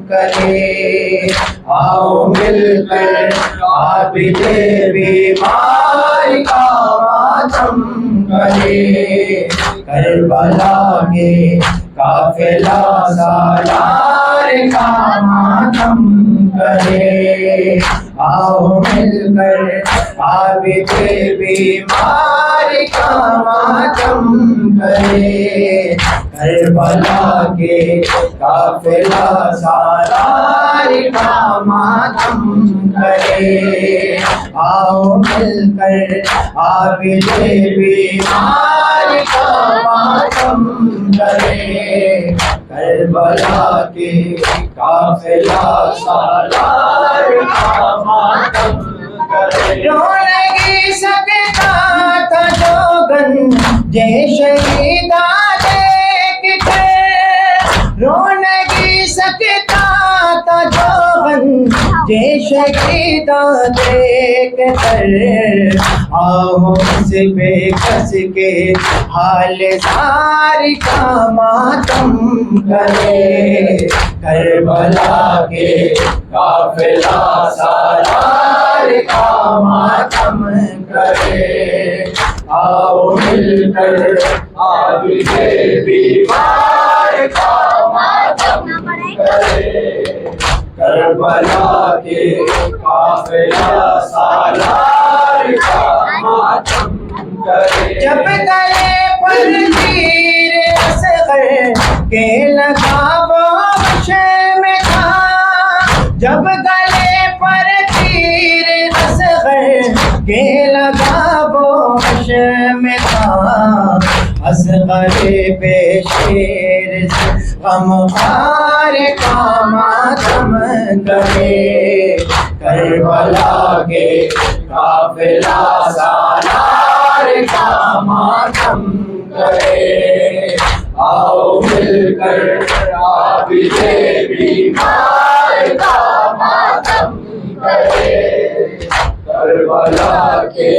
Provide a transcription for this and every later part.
کرے، آؤ مل کر عابد بیمار کا ماتم کرے، کربلا کے قافلہ سالار کا ماتم کرے، آؤ مل کر عابد بیمار کا ماتم کرے، کربلا کے قافلہ سالار کا ماتم کرے، آؤ مل کر عابد بیمار کا ماتم کرے، کربلا کے قافلہ سالار کا ماتم کرے۔ رو نہیں سکتا تھا جو گنجے شہیدہ دیکھ کر، رو نہیں سکتا تھا جو گنجے شہیدہ دیکھ کر، آؤ اس بے کس کے حال زار کا ماتم کرے، کربلا کے قافلہ سالار کا ماتم کرے، آؤ مل کر عابد بیمار کا ماتم کرے، کربلا کے قافلہ سالار کا ماتم کرے۔ جب گلے پر تیر اصغر کے لگا وہ شے میں تھا، جب گلے پر تیر اصغر کے لگا وہ شے میں تھا، اصغر بے شیر سے غمخوار کا ماتم کرے، کربلا کے قافلہ سالار کا ماتم کرے، آؤ مل کر عابد بیمار کا ماتم کرے، کربلا کے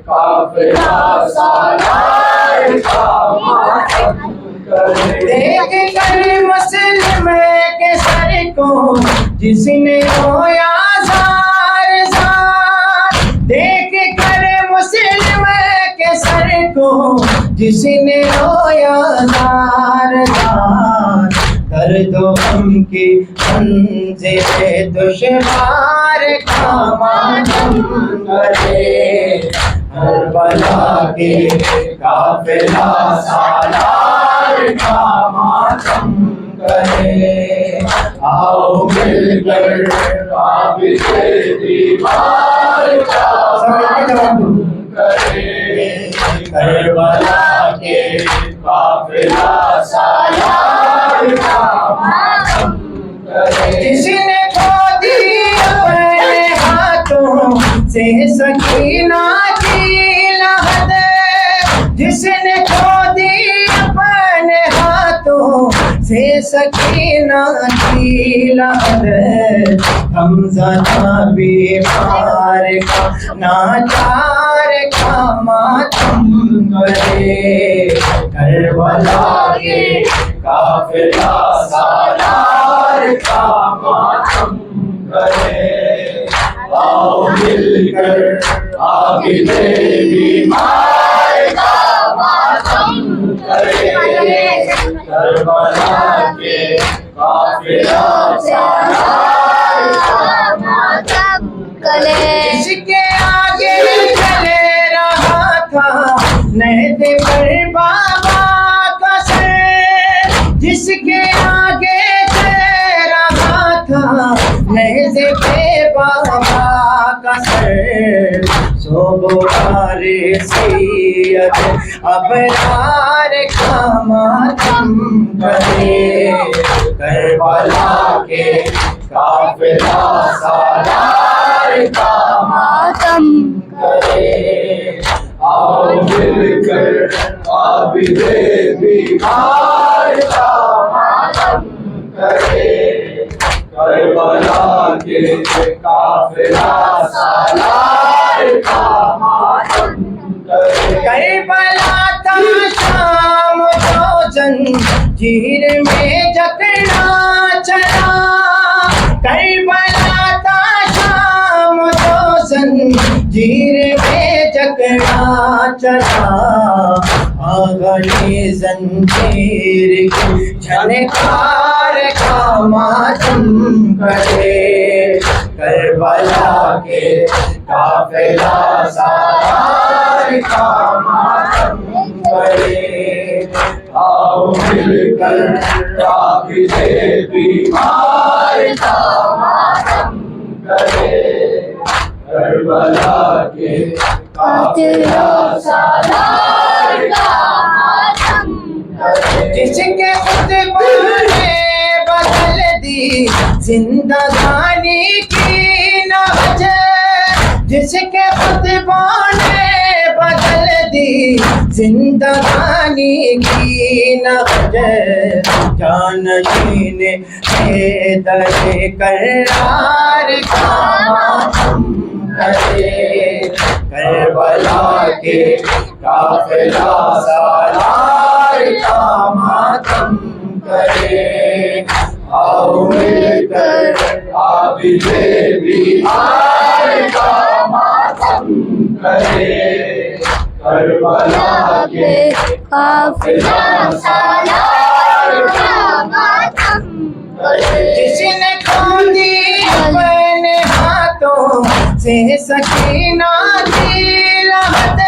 قافلہ سالار کا ماتم کرے۔ دیکھ کر مسلم کے سر کو جس نے رویا زار زار، دیکھ کر مسلم کے سر کو جس نے رویا زار زار، درد و غم کی منزل دشوار کا ماتم کرے، کربلا کے قافلہ سالار کا ماتم کرے، آؤ مل کر عابد بیمار کا ماتم کرے، کربلا کے قافلہ سالار کا ماتم کرے۔ جس نے کھو دی اپنے ہاتھوں سے سکینہ کی لہد، جس نے کھو دی اپنے ہاتھوں سے سکینہ کی لہد، غمزدہ بیمار کا ناچار کا ماتم کرے، کربلا کے قافلہ سالار کا ماتم کرے، آؤ مل کر عابد بیمار کا ماتم کرے، کربلا کے قافلہ سالار کا ماتم کرے۔ جس کے آگے چلے رہا تھا نہد پر بابا کا سر، جس کے آگے چلے رہا تھا نہد پہ بابا کا سر، سوگوار سید ابرار کا ماتم کرے، کربلا کے قافلہ سالار کا ماتم کرے، آؤ مل کر عابد بیمار کا ماتم کرے، کربلا کے قافلہ سالار کا ماتم کرے۔ کربلا تھا شام جو زنجیر میں جکڑا چلا، کربلا تا شام جو زنجیر میں جکڑا چلا آگلی زنجیر کی جھنکار کا ماتم کرے کربلا کے قافلہ سالار کا ماتم کرے آؤ مل کر قافلے بیمار کا ماتم کرے کربلا کے قافلہ سالار کا ماتم کرے جس کے خطبہ نے بدل دی زندگانی کی نہج جس کے خطبہ نے بدل دی زندگانی کی نہج جانشین حیدر کرار کا ماتم کرے کربلا کے قافلہ سالار کا ماتم کرے آؤ مل کر قافلے بیمار کا ماتم کرے کربلا کے قافلہ سالار کا ماتم کرے جس نے کھو دی اپنے ہاتھوں سے سکینہ کی لہد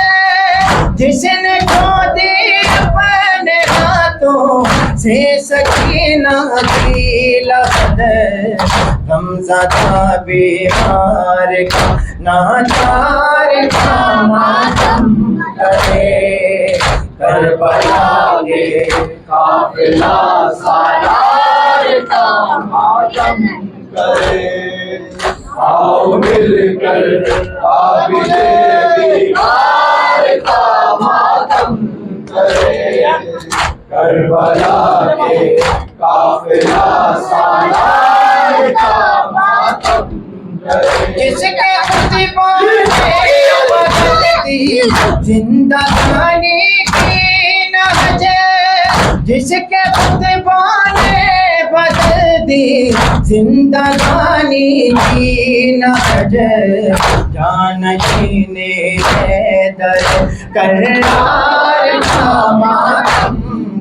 جس نے کھو دی اپنے ہاتھوں سے سکینہ کی لہد غمزدہ بیمار کا ناچار کا ماتم کرے کربلا کے قافلہ سالار کا ماتم کرے آؤ مل کر قافلے بیمار کا ماتم کرے کربلا کے قافلہ سالار کا ماتم کرے جس کے خطبہ نے بدل دی زندگانی کی نہج جس کے خطبہ نے بدل دی زندگانی کی نہج جانشین حیدر کرار کا ماتم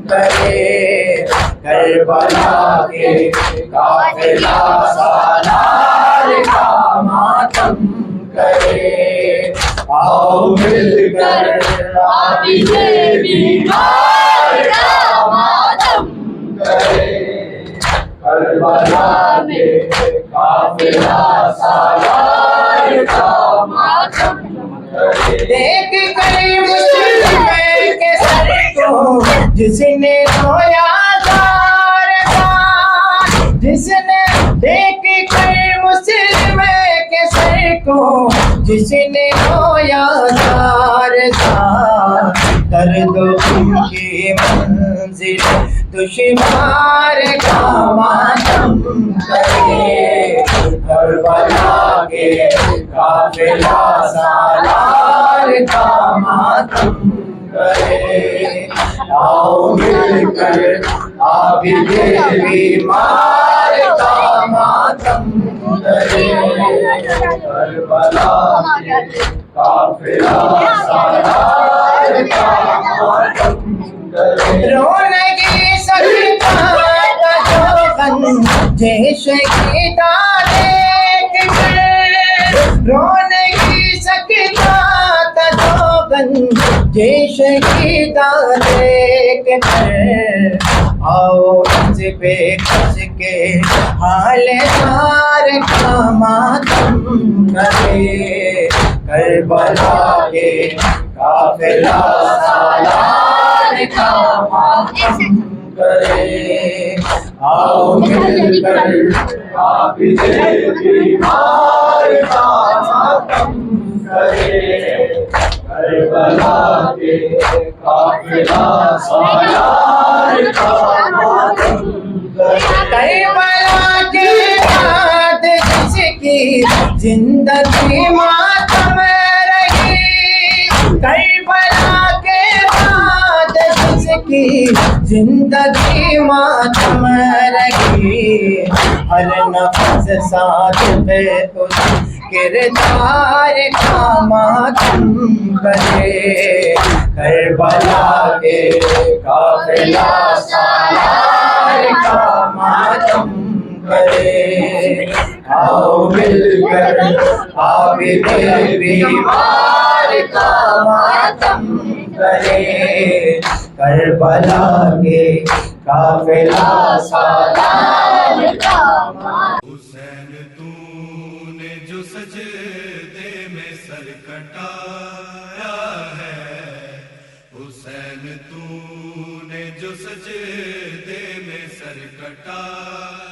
کرے کربلا کے قافلہ سالار کا ماتم کرے آؤ مل کر قافلے بیمار کا ماتم کرے کربلا کے قافلہ سالار کا ماتم کرے دیکھ کر مسلم کے سر کو جس نے رویا زار کا جس نے دیکھ کر مسلم کے سر کو جس نے رویا زار کا درد و غم کی منزل دشوار کا ماتم کرے کربلا کے قافلہ سالار کا ماتم کرے آؤ مل کر قافلے بیمار کا ماتم کرے کربلا کے قافلہ سالار کا ماتم کرے رونگی سکتا جو غم جیش کی دیکھ کر رونگی سکتا جو غم جیش کی دیکھ کر آؤ اس پہ کس کے حال زار کا ماتم کرے کربلا کے قافلہ سالار کا ماتم کرے آؤ مل کر قافلے بیمار کا ماتم کرے کربلا کے قافلہ سالار کا ماتم کرے کربلا کے بعد جس کی زندگی ماتم رہی کربلا کے بعد جس کی زندگی ماتم رہی، ہر نفس صادق اس کردار کا ماتم کرے، کربلا کے قافلہ سالار کا ماتم کرے، آؤ مل کر عابد بیمار کا ماتم کرے، کربلا کے قافلہ سالار کا ماتم۔ حسین تو نے جو سجدے میں سر کٹایا ہے، حسین تو نے جو سجدے میں سر کٹایا